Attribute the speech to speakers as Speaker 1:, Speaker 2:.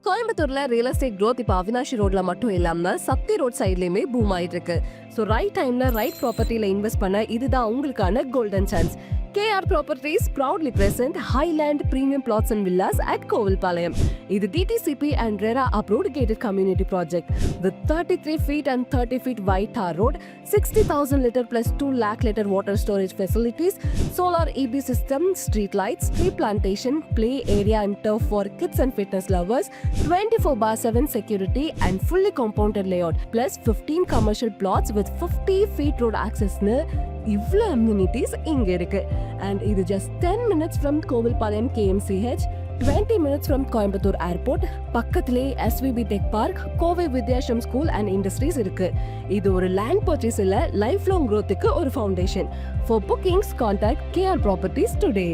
Speaker 1: கோயம்புத்தூர்ல real estate growth இப்ப அவினாஷி ரோட்ல மட்டும் இல்லாம சத்தி ரோட் சைட்லயுமே பூம் ஆயிட்டு இருக்கு. ஸோ ரைட் டைம்ல ரைட் ப்ராப்பர்ட்டில இன்வெஸ்ட் பண்ண இதுதான் உங்களுக்கான golden chance. KR Properties proudly present Highland Premium Plots and Villas at Kovilpalayam. இது DTCP and RERA-approved gated community project with 33 feet and 30 feet wide tar road, 60,000 liter plus 2 lakh liter water storage facilities, solar EB system, street lights, tree plantation, play area and turf for kids and fitness lovers, 24/7 security and fully compounded layout, plus 15 commercial plots with 50 feet road access. இவ்வளோ amenities இங்கே இருக்கு. And இது just 10 minutes from Kovilpalayam KMCH, 20 minutes from Coimbatore airport. பக்கத்திலே SVB tech park, Kovai வித்யாசம் school and industries இருக்கு. இது ஒரு land purchase இல்ல, லைஃப் லாங் growthக்கு ஒரு foundation. For bookings contact KR Properties today.